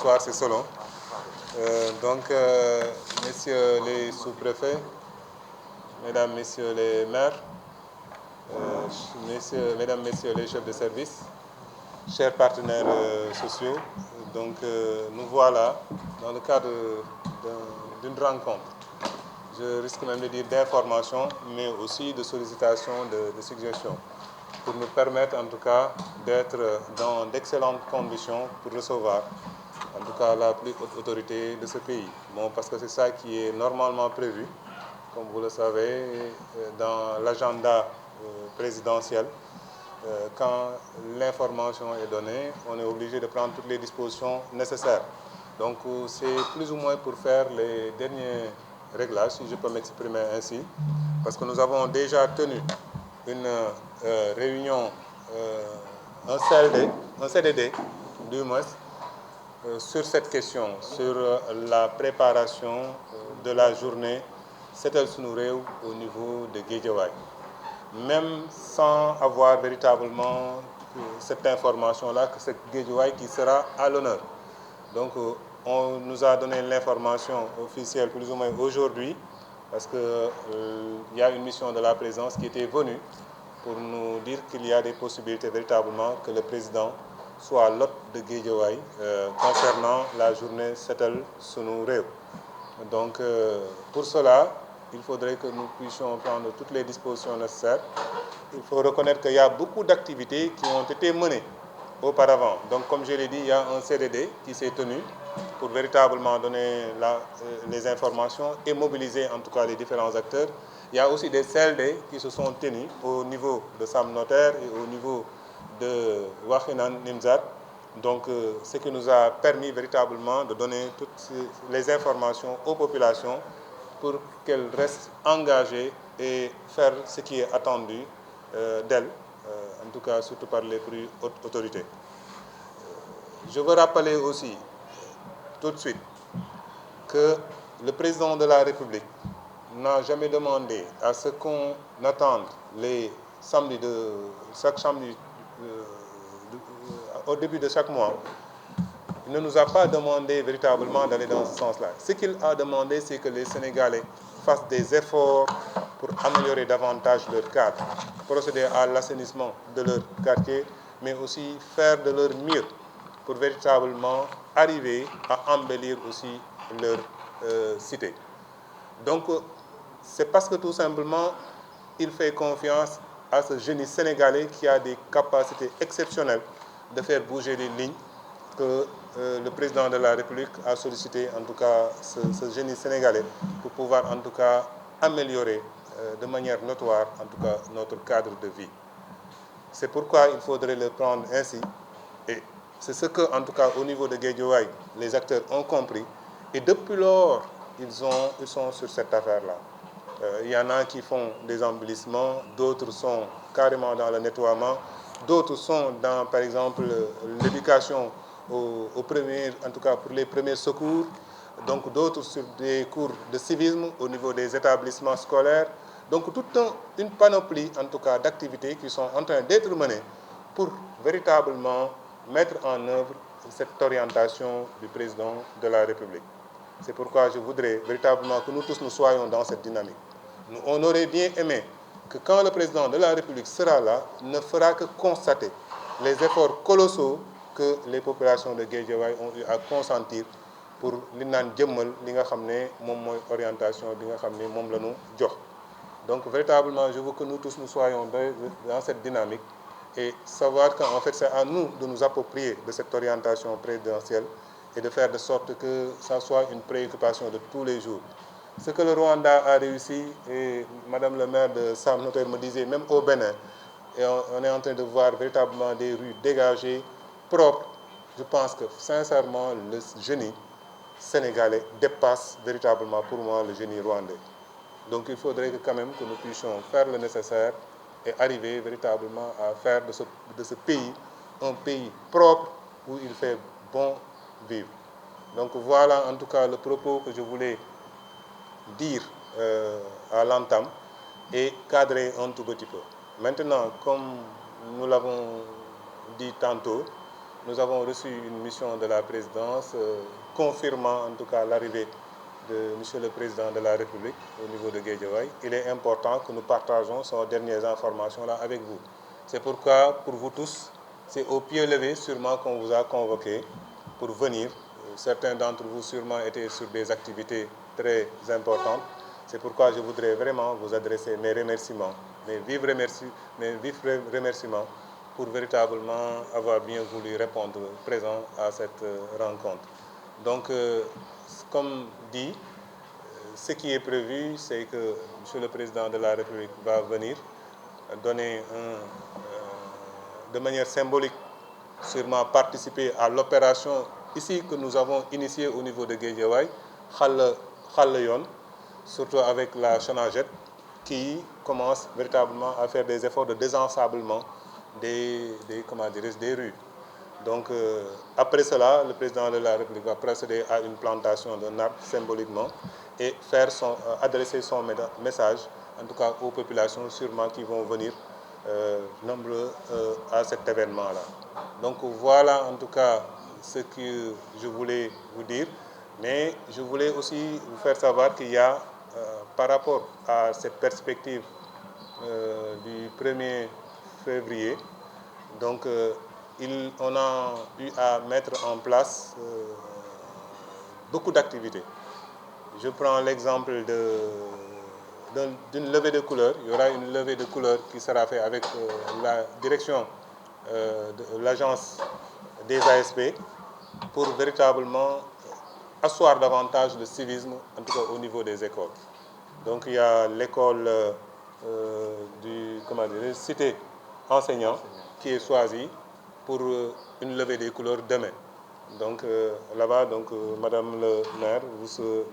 soir, c'est Solon. Messieurs les sous-préfets, mesdames, messieurs les maires, mesdames, messieurs les chefs de service, chers partenaires sociaux, nous voilà dans le cadre d'une rencontre. Je risque même de dire d'information, mais aussi de sollicitation, de suggestions, pour nous permettre en tout cas d'être dans d'excellentes conditions pour recevoir en tout cas la plus haute autorité de ce pays. Bon, parce que c'est ça qui est normalement prévu, comme vous le savez, dans l'agenda présidentiel. Quand l'information est donnée, on est obligé de prendre toutes les dispositions nécessaires. Donc c'est plus ou moins pour faire les derniers réglages, si je peux m'exprimer ainsi, parce que nous avons déjà tenu une réunion, un CDD du moins, sur cette question, sur la préparation de la journée Setal Sunu Réew au niveau de Guédiawaye. Même sans avoir véritablement cette information-là, que c'est Guédiawaye qui sera à l'honneur. Donc on nous a donné l'information officielle plus ou moins aujourd'hui, parce qu'il y a une mission de la présidence qui était venue pour nous dire qu'il y a des possibilités véritablement que le président soit l'hôte de Guédiawaye concernant la journée Setal Sunu Réew. Donc pour cela, il faudrait que nous puissions prendre toutes les dispositions nécessaires. Il faut reconnaître qu'il y a beaucoup d'activités qui ont été menées auparavant. Donc comme je l'ai dit, il y a un CDD qui s'est tenu pour véritablement donner les informations et mobiliser en tout cas les différents acteurs. Il y a aussi des CLD qui se sont tenus au niveau de Sam Notaire et au niveau de Wakhinane Nimzatt. Donc ce qui nous a permis véritablement de donner toutes les informations aux populations pour qu'elles restent engagées et faire ce qui est attendu d'elles, en tout cas surtout par les plus hautes autorités. Je veux rappeler aussi tout de suite que le président de la République n'a jamais demandé à ce qu'on attende les samedis chaque samedi au début de chaque mois. Il ne nous a pas demandé véritablement d'aller dans ce sens-là. Ce qu'il a demandé, c'est que les Sénégalais fassent des efforts pour améliorer davantage leur cadre, procéder à l'assainissement de leur quartier, mais aussi faire de leur mieux pour véritablement arriver à embellir aussi leur cité. Donc, c'est parce que tout simplement, il fait confiance à ce génie sénégalais qui a des capacités exceptionnelles de faire bouger les lignes que le président de la République a sollicité en tout cas ce génie sénégalais pour pouvoir en tout cas améliorer de manière notoire en tout cas notre cadre de vie. C'est pourquoi il faudrait le prendre ainsi et c'est ce que en tout cas au niveau de Guédiawaye les acteurs ont compris et depuis lors ils sont sur cette affaire-là. Il y en a qui font des embellissements, d'autres sont carrément dans le nettoiement, d'autres sont dans par exemple l'éducation en tout cas pour les premiers secours, donc d'autres sur des cours de civisme au niveau des établissements scolaires. Donc toute une panoplie en tout cas d'activités qui sont en train d'être menées pour véritablement mettre en œuvre cette orientation du président de la République. C'est pourquoi je voudrais véritablement que nous tous nous soyons dans cette dynamique. On aurait bien aimé que quand le président de la République sera là, ne fera que constater les efforts colossaux que les populations de Guédiawaye ont eu à consentir pour li naan jëmmal li nga xam ne moom mooy orientation bi nga xam ne moom la ñu jox. Donc véritablement, je veux que nous tous nous soyons dans cette dynamique et savoir qu'en fait c'est à nous de nous approprier de cette orientation présidentielle et de faire de sorte que ça soit une préoccupation de tous les jours. Ce que le Rwanda a réussi, et Madame le maire de Sam Notaire me disait, même au Bénin, et on est en train de voir véritablement des rues dégagées, propres. Je pense que sincèrement, le génie sénégalais dépasse véritablement pour moi le génie rwandais. Donc il faudrait que quand même que nous puissions faire le nécessaire et arriver véritablement à faire de ce pays un pays propre où il fait bon vivre. Donc voilà en tout cas le propos que je voulais dire à l'entame et cadrer un tout petit peu. Maintenant, comme nous l'avons dit tantôt, nous avons reçu une mission de la présidence confirmant en tout cas l'arrivée de Monsieur le Président de la République au niveau de Guédiawaye. Il est important que nous partageons ces dernières informations-là avec vous. C'est pourquoi, pour vous tous, c'est au pied levé sûrement qu'on vous a convoqué pour venir. Certains d'entre vous sûrement étaient sur des activités très importantes. C'est pourquoi je voudrais vraiment vous adresser mes remerciements, mes vifs remerciements pour véritablement avoir bien voulu répondre présent à cette rencontre. Donc, comme dit, ce qui est prévu, c'est que Monsieur le Président de la République va venir donner de manière symbolique, sûrement participer à l'opération ici que nous avons initiée au niveau de Guédiawaye, Khal Yon, surtout avec la Chenagette, qui commence véritablement à faire des efforts de désensablement des rues. Donc, après cela, le président de la République va procéder à une plantation d'un arbre symboliquement et adresser son message, en tout cas aux populations sûrement qui vont venir nombreux à cet événement-là. Donc voilà en tout cas ce que je voulais vous dire, mais je voulais aussi vous faire savoir qu'il y a, par rapport à cette perspective du 1er février, donc on a eu à mettre en place beaucoup d'activités. Je prends l'exemple d'une levée de couleurs. Il y aura une levée de couleurs qui sera faite avec la direction de l'agence des ASP pour véritablement asseoir davantage le civisme, en tout cas au niveau des écoles. Donc il y a l'école du cité enseignant qui est choisie pour une levée des couleurs demain. Donc là-bas, Madame le maire, vous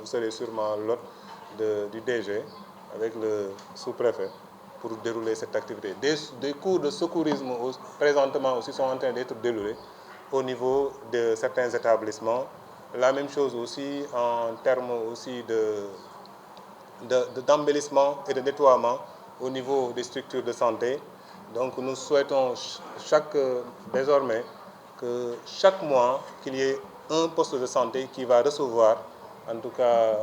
serez sûrement l'hôte du DG avec le sous-préfet pour dérouler cette activité. Des cours de secourisme présentement aussi sont en train d'être déroulés au niveau de certains établissements. La même chose aussi en termes aussi d'embellissement et de nettoiement au niveau des structures de santé. Donc nous souhaitons désormais que chaque mois, qu'il y ait un poste de santé qui va recevoir en tout cas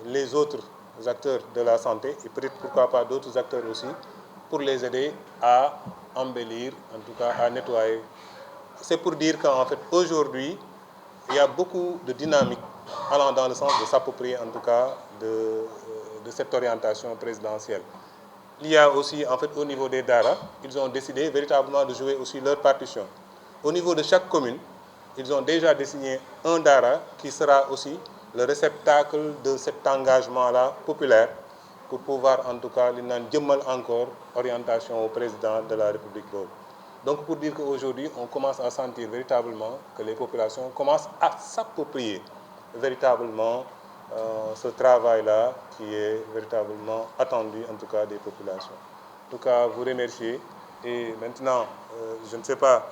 les autres acteurs de la santé et peut-être pourquoi pas d'autres acteurs aussi pour les aider à embellir, en tout cas à nettoyer. C'est pour dire qu'en fait aujourd'hui, il y a beaucoup de dynamique allant dans le sens de s'approprier en tout cas de cette orientation présidentielle. Il y a aussi en fait au niveau des DARA, ils ont décidé véritablement de jouer aussi leur partition. Au niveau de chaque commune, ils ont déjà désigné un DARA qui sera aussi le réceptacle de cet engagement-là populaire pour pouvoir en tout cas encore orientation au président de la République. Donc pour dire qu'aujourd'hui, on commence à sentir véritablement que les populations commencent à s'approprier véritablement ce travail-là qui est véritablement attendu en tout cas des populations. En tout cas, vous remercier. Et maintenant, je ne sais pas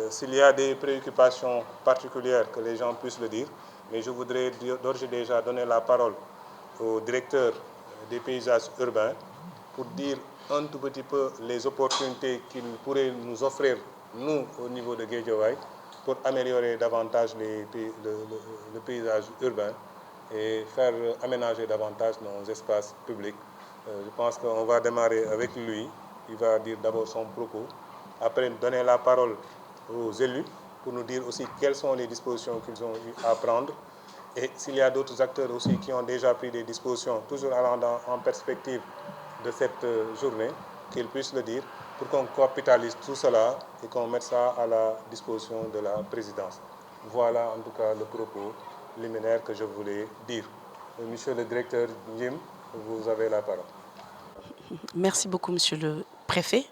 s'il y a des préoccupations particulières que les gens puissent le dire, mais je voudrais d'ores et déjà donner la parole au directeur des paysages urbains pour dire un tout petit peu les opportunités qu'il pourrait nous offrir, nous, au niveau de Guédiawaye, pour améliorer davantage le paysage urbain et faire aménager davantage nos espaces publics. Je pense qu'on va démarrer avec lui. Il va dire d'abord son propos, après donner la parole aux élus pour nous dire aussi quelles sont les dispositions qu'ils ont eu à prendre et s'il y a d'autres acteurs aussi qui ont déjà pris des dispositions, toujours allant en perspective de cette journée, qu'ils puissent le dire pour qu'on capitalise tout cela et qu'on mette ça à la disposition de la présidence. Voilà en tout cas le propos liminaire que je voulais dire. Monsieur le directeur Njim, vous avez la parole. Merci beaucoup, monsieur le préfet.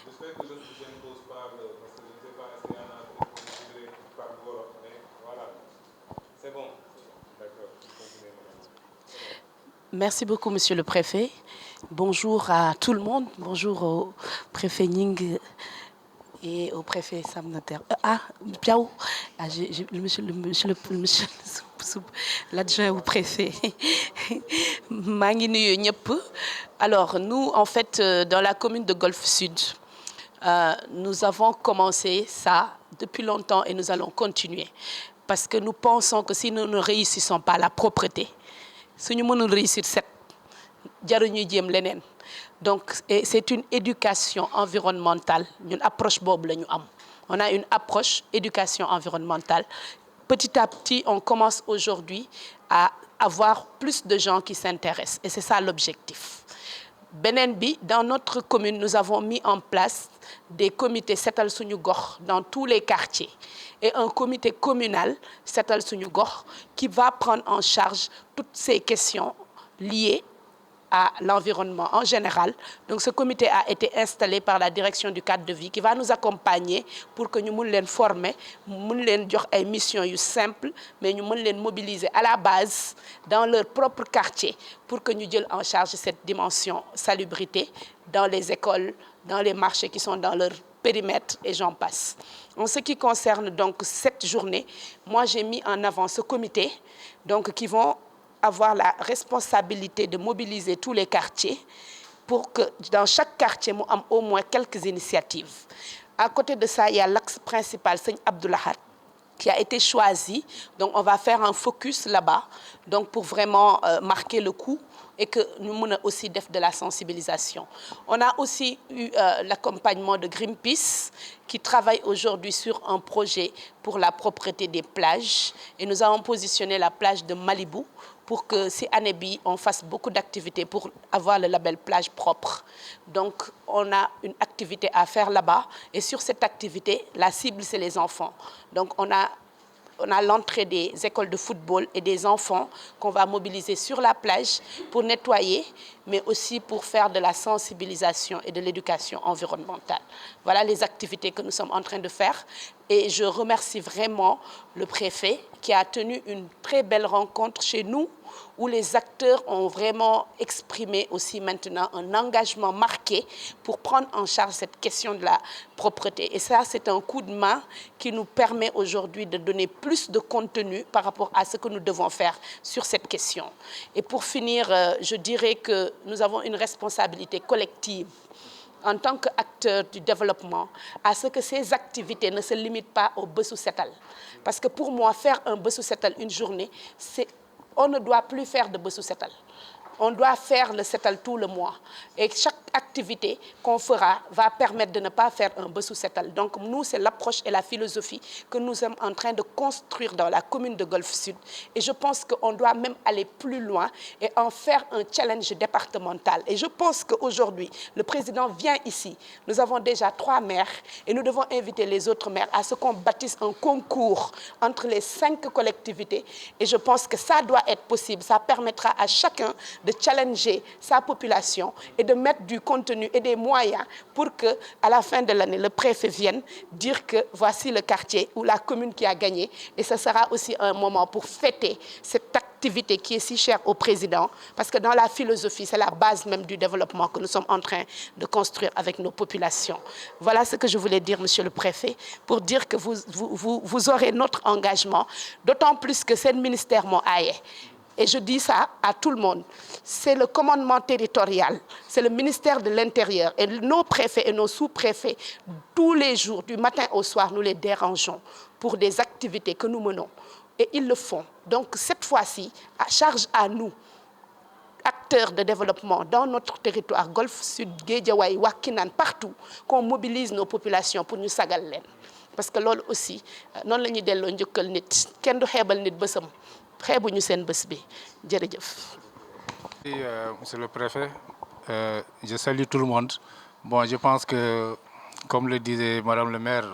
J'espère que je ne vous impose pas, parce que je ne sais pas s'il y en a qui par Wolof, mais voilà. C'est bon. D'accord. Merci beaucoup, monsieur le préfet. Bonjour à tout le monde. Bonjour au préfet Ning et au préfet Sam Notaire. Piao, l'adjoint au préfet. Alors, nous, en fait, dans la commune de Golfe Sud, Nous avons commencé ça depuis longtemps et nous allons continuer. Parce que nous pensons que si nous ne réussissons pas la propreté, si nous ne réussissons pas, donc c'est une éducation environnementale, une approche bob la ñu am. On a une approche éducation environnementale. Petit à petit, on commence aujourd'hui à avoir plus de gens qui s'intéressent et c'est ça l'objectif. Benenbi, dans notre commune, nous avons mis en place des comités Setal Suñu Gox dans tous les quartiers et un comité communal Setal Suñu Gox qui va prendre en charge toutes ces questions liées à l'environnement en général. Donc ce comité a été installé par la direction du cadre de vie qui va nous accompagner pour que nous puissions les former, nous puissions faire des missions simples, mais nous puissions les mobiliser à la base dans leur propre quartier pour que nous prenions en charge cette dimension salubrité dans les écoles, dans les marchés qui sont dans leur périmètre et j'en passe. En ce qui concerne donc cette journée, moi j'ai mis en avant ce comité donc, qui vont avoir la responsabilité de mobiliser tous les quartiers pour que dans chaque quartier, nous ayons au moins quelques initiatives. À côté de ça, il y a l'axe principal, Seigne Abdoulahat, qui a été choisi. Donc, on va faire un focus là-bas donc pour vraiment marquer le coup et que nous puissions aussi faire de la sensibilisation. On a aussi eu l'accompagnement de Greenpeace qui travaille aujourd'hui sur un projet pour la propreté des plages et nous avons positionné la plage de Malibu pour que ces années on fasse beaucoup d'activités pour avoir le label plage propre. Donc, on a une activité à faire là-bas et sur cette activité, la cible, c'est les enfants. Donc, on a l'entrée des écoles de football et des enfants qu'on va mobiliser sur la plage pour nettoyer, mais aussi pour faire de la sensibilisation et de l'éducation environnementale. Voilà les activités que nous sommes en train de faire. Et je remercie vraiment le préfet qui a tenu une très belle rencontre chez nous où les acteurs ont vraiment exprimé aussi maintenant un engagement marqué pour prendre en charge cette question de la propreté. Et ça, c'est un coup de main qui nous permet aujourd'hui de donner plus de contenu par rapport à ce que nous devons faire sur cette question. Et pour finir, je dirais que nous avons une responsabilité collective en tant qu'acteurs du développement, à ce que ces activités ne se limitent pas au Bessou Setal. Parce que pour moi, faire un Bessou Setal une journée, on ne doit plus faire de Bessou Setal. On doit faire le Setal tout le mois. Et chaque activité qu'on fera va permettre de ne pas faire un Bessou Setal. Donc nous, c'est l'approche et la philosophie que nous sommes en train de construire dans la commune de Golfe Sud. Et je pense qu'on doit même aller plus loin et en faire un challenge départemental. Et je pense qu'aujourd'hui, le président vient ici. Nous avons déjà 3 maires et nous devons inviter les autres maires à ce qu'on bâtisse un concours entre les 5 collectivités. Et je pense que ça doit être possible. Ça permettra à chacun de challenger sa population et de mettre du contenu et des moyens pour que, à la fin de l'année, le préfet vienne dire que voici le quartier ou la commune qui a gagné. Et ce sera aussi un moment pour fêter cette activité qui est si chère au président, parce que dans la philosophie, c'est la base même du développement que nous sommes en train de construire avec nos populations. Voilà ce que je voulais dire, monsieur le préfet, pour dire que vous aurez notre engagement, d'autant plus que c'est le ministère mon aïe. Et je dis ça à tout le monde. C'est le commandement territorial, c'est le ministère de l'Intérieur. Et nos préfets et nos sous-préfets, tous les jours, du matin au soir, nous les dérangeons pour des activités que nous menons. Et ils le font. Donc cette fois-ci, à charge à nous, acteurs de développement dans notre territoire, Golfe Sud, Guédiawaye, Wakinan, partout, qu'on mobilise nos populations pour nous sagal leen. Parce que loolu aussi, non la ñuy delloo njukkal nit kenn du xeebal nit bësam. Monsieur le préfet, je salue tout le monde. Bon, je pense que, comme le disait Madame le maire,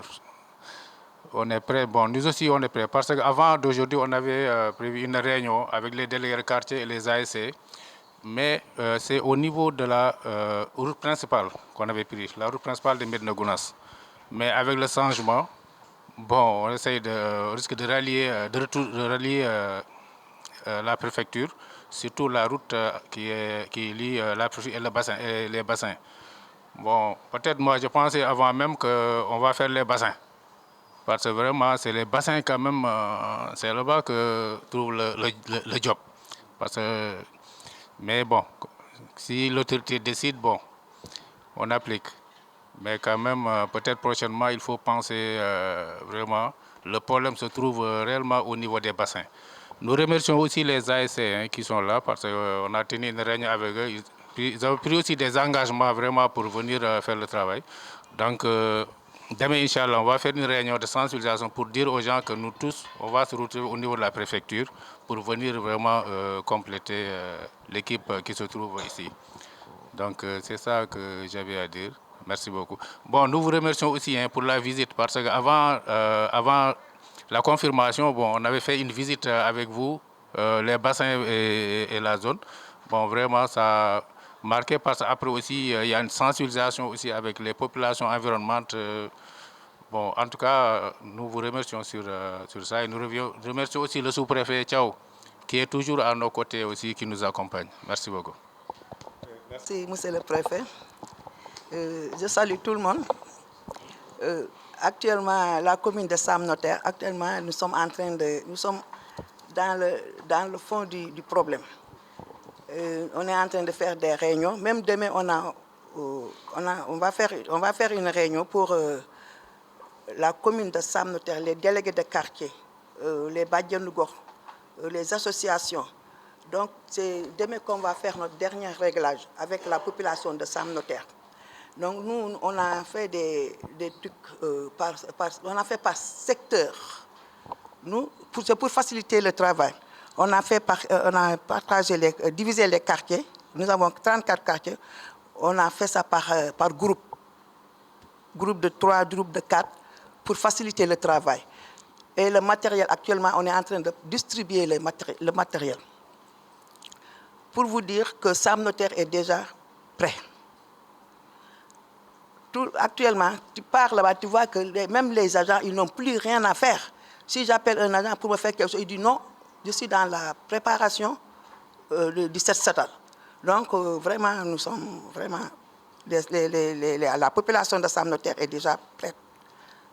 on est prêt. Bon, nous aussi, on est prêts. Parce qu'avant d'aujourd'hui, on avait prévu une réunion avec les délégués de quartier et les ASC. Mais c'est au niveau de la route principale qu'on avait pris, la route principale de Médina Gounass. Mais avec le changement, bon, on essaye on risque de rallier la préfecture, surtout la route qui lie la préfecture et les bassins. Bon, peut-être moi je pensais avant même qu'on va faire les bassins. Parce que vraiment, c'est les bassins quand même, c'est là-bas que trouve le job. Mais bon, si l'autorité décide, bon, on applique. Mais quand même, peut-être prochainement, il faut penser vraiment, le problème se trouve réellement au niveau des bassins. Nous remercions aussi les ASC qui sont là parce qu'on a tenu une réunion avec eux. Ils ont pris aussi des engagements vraiment pour venir faire le travail. Donc, demain, Inch'Allah, on va faire une réunion de sensibilisation pour dire aux gens que nous tous, on va se retrouver au niveau de la préfecture pour venir vraiment compléter l'équipe qui se trouve ici. Donc, c'est ça que j'avais à dire. Merci beaucoup. Bon, nous vous remercions aussi pour la visite parce qu'avant avant la confirmation, bon, on avait fait une visite avec vous, les bassins et la zone. Bon, vraiment, ça a marqué parce qu'après aussi, il y a une sensibilisation aussi avec les populations environnantes. Bon, en tout cas, nous vous remercions sur ça et nous remercions aussi le sous-préfet Tchao, qui est toujours à nos côtés aussi, qui nous accompagne. Merci beaucoup. Merci, monsieur le préfet. Je salue tout le monde. Actuellement, la commune de Sam Notaire, actuellement, nous sommes dans le fond du problème. On est en train de faire des réunions. Même demain, on va faire une réunion pour la commune de Sam Notaire, les délégués de quartier, les Badjanougo, les associations. Donc, c'est demain qu'on va faire notre dernier réglage avec la population de Sam Notaire. Donc, nous, on a fait des trucs on a fait par secteur. Nous, c'est pour faciliter le travail. On a divisé les quartiers. Nous avons 34 quartiers. On a fait ça par groupe. Groupe de 3, groupe de 4, pour faciliter le travail. Et le matériel, actuellement, on est en train de distribuer le matériel. Pour vous dire que Sam Notaire est déjà prêt. Actuellement, tu pars là-bas, tu vois que même les agents, ils n'ont plus rien à faire. Si j'appelle un agent pour me faire quelque chose, il dit non, je suis dans la préparation du 7 Satal. Donc, vraiment, nous sommes vraiment... la population de Sam Notaire est déjà prête.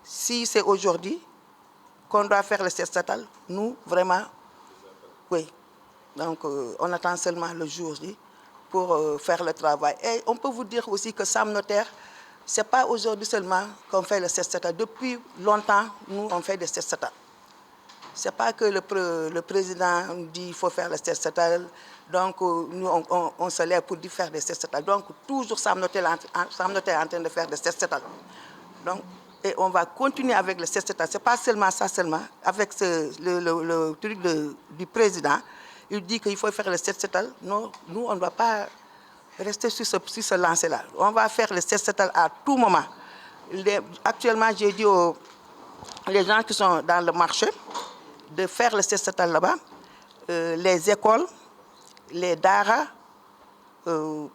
Si c'est aujourd'hui qu'on doit faire le 7 Satal, nous, vraiment, oui. Donc, on attend seulement le jour J pour faire le travail. Et on peut vous dire aussi que Sam Notaire, ce n'est pas aujourd'hui seulement qu'on fait le 7 Satal. Depuis longtemps, nous, on fait des 7 Satal. Ce n'est pas que le président nous dit qu'il faut faire le 7 Satal, donc nous, on se lève pour dire faire des 7 Satal. Donc, toujours Sam Notaire est en train de faire des 7 Satal. Donc, et on va continuer avec le 7 Satal. Ce n'est pas seulement ça, avec le truc du président. Il dit qu'il faut faire le 7 Satal. Non, nous, on ne va pas rester sur ce lancer-là. On va faire le 7 Satal à tout moment. Actuellement, j'ai dit aux gens qui sont dans le marché de faire le 7 Satal là-bas. Les écoles, les daras,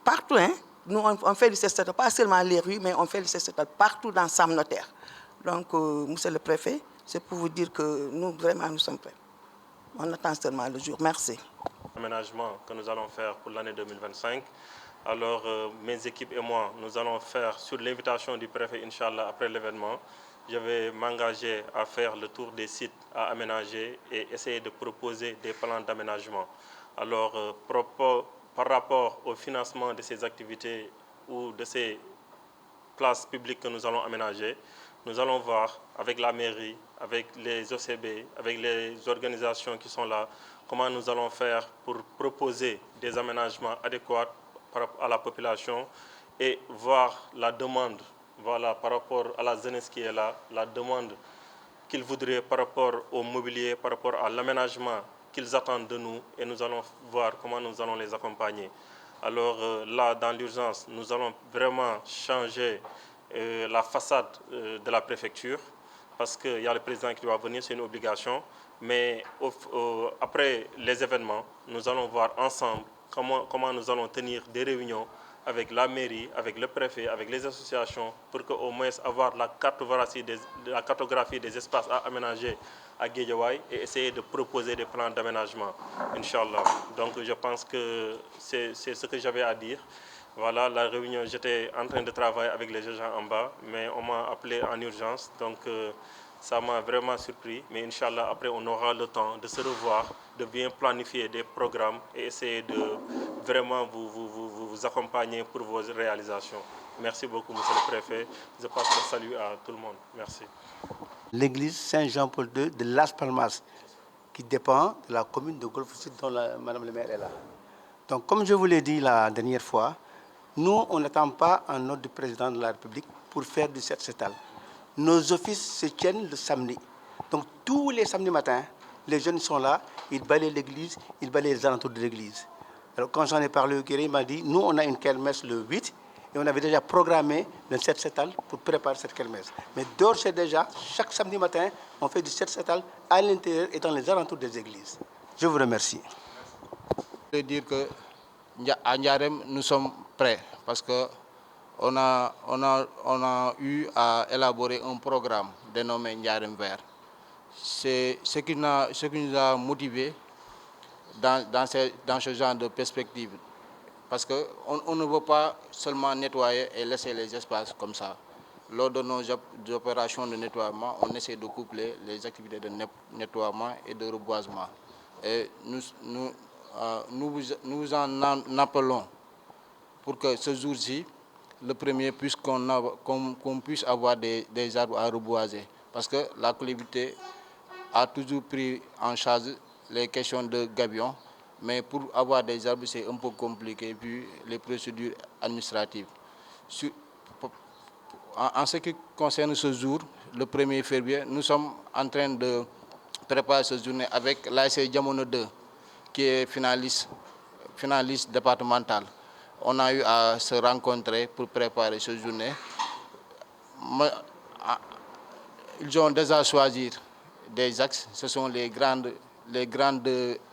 partout. Hein. Nous, on fait le 7 Satal, pas seulement les rues, mais on fait le 7 Satal partout dans Sam Notaire. Donc, monsieur le préfet, c'est pour vous dire que nous, vraiment, nous sommes prêts. On attend seulement le jour. Merci. Aménagement que nous allons faire pour l'année 2025. Alors, mes équipes et moi, nous allons faire, sur l'invitation du préfet, Inch'Allah, après l'événement, je vais m'engager à faire le tour des sites à aménager et essayer de proposer des plans d'aménagement. Alors, par rapport au financement de ces activités ou de ces places publiques que nous allons aménager, nous allons voir avec la mairie, avec les OCB, avec les organisations qui sont là, comment nous allons faire pour proposer des aménagements adéquats à la population et voir la demande, voilà, par rapport à la jeunesse qui est là, la demande qu'ils voudraient par rapport au mobilier, par rapport à l'aménagement qu'ils attendent de nous, et nous allons voir comment nous allons les accompagner. Alors là, dans l'urgence, nous allons vraiment changer la façade de la préfecture, parce qu'il y a le président qui doit venir, c'est une obligation. Mais après les événements, nous allons voir ensemble comment nous allons tenir des réunions avec la mairie, avec le préfet, avec les associations, pour qu'au moins avoir la cartographie des espaces à aménager à Guédiawaye et essayer de proposer des plans d'aménagement, Inch'Allah. Donc je pense que c'est ce que j'avais à dire. Voilà, la réunion, j'étais en train de travailler avec les gens en bas, mais on m'a appelé en urgence, donc ça m'a vraiment surpris. Mais Inch'Allah, après, on aura le temps de se revoir, de bien planifier des programmes et essayer de vraiment vous accompagner pour vos réalisations. Merci beaucoup, monsieur le préfet. Je passe le salut à tout le monde. Merci. L'église Saint-Jean-Paul II de Las Palmas, qui dépend de la commune de Golfe Sud dont Madame le maire est là. Donc, comme je vous l'ai dit la dernière fois, nous, on n'attend pas un ordre du président de la République pour faire du set-setal. Nos offices se tiennent le samedi. Donc, tous les samedis matins, les jeunes sont là, ils balayent l'église, ils balayent les alentours de l'église. Alors, quand j'en ai parlé au curé, il m'a dit, nous, on a une kermesse le 8, et on avait déjà programmé le set-setal pour préparer cette kermesse. Mais d'ores et déjà, chaque samedi matin, on fait du set-setal à l'intérieur et dans les alentours des églises. Je vous remercie. Je veux dire que à Ndiarème, nous sommes prêts parce qu'on a eu à élaborer un programme dénommé Ndiarème Vert. C'est ce qui nous a motivés dans ce genre de perspective. Parce qu'on ne veut pas seulement nettoyer et laisser les espaces comme ça. Lors de nos opérations de nettoiement, on essaie de coupler les activités de nettoiement et de reboisement. Et nous vous en appelons pour que ce jour-ci, le premier, qu'on puisse avoir des arbres à reboiser. Parce que la collectivité a toujours pris en charge les questions de gabions, mais pour avoir des arbres, c'est un peu compliqué, vu les procédures administratives. En ce qui concerne ce jour, le 1er février, nous sommes en train de préparer cette journée avec l'ASC Diamono 2, qui est finaliste départemental. On a eu à se rencontrer pour préparer cette journée. Ils ont déjà choisi des axes, ce sont les grandes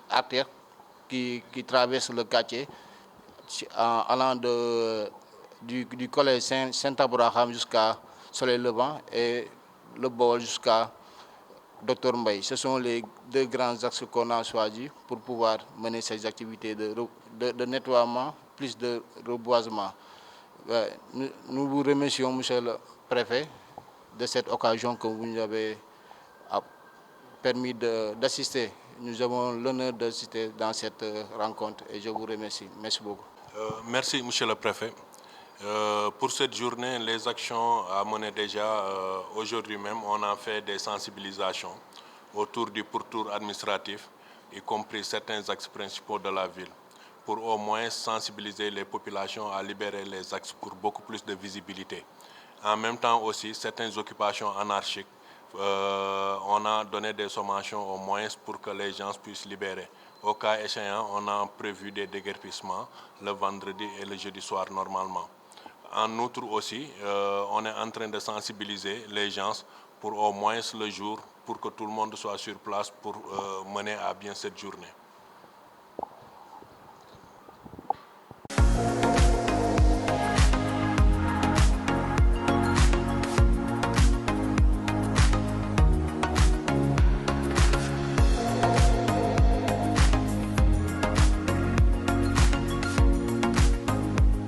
artères qui traversent le quartier, allant du collège Saint-Abraham jusqu'à Soleil Levant et le Bol jusqu'à Dr Mbaye. Ce sont les deux grands axes qu'on a choisis pour pouvoir mener ces activités de nettoiement plus de reboisement. Nous vous remercions, monsieur le préfet, de cette occasion que vous nous avez permis d'assister. Nous avons l'honneur d'assister dans cette rencontre et je vous remercie. Merci beaucoup. Merci, monsieur le préfet. Pour cette journée, les actions à mener déjà aujourd'hui même, on a fait des sensibilisations autour du pourtour administratif, y compris certains axes principaux de la ville, pour au moins sensibiliser les populations à libérer les axes pour beaucoup plus de visibilité. En même temps aussi, certaines occupations anarchiques, on a donné des sommations au moins pour que les gens puissent libérer. Au cas échéant, on a prévu des déguerpissements le vendredi et le jeudi soir normalement. En outre aussi, on est en train de sensibiliser les gens pour au moins le jour, pour que tout le monde soit sur place pour mener à bien cette journée.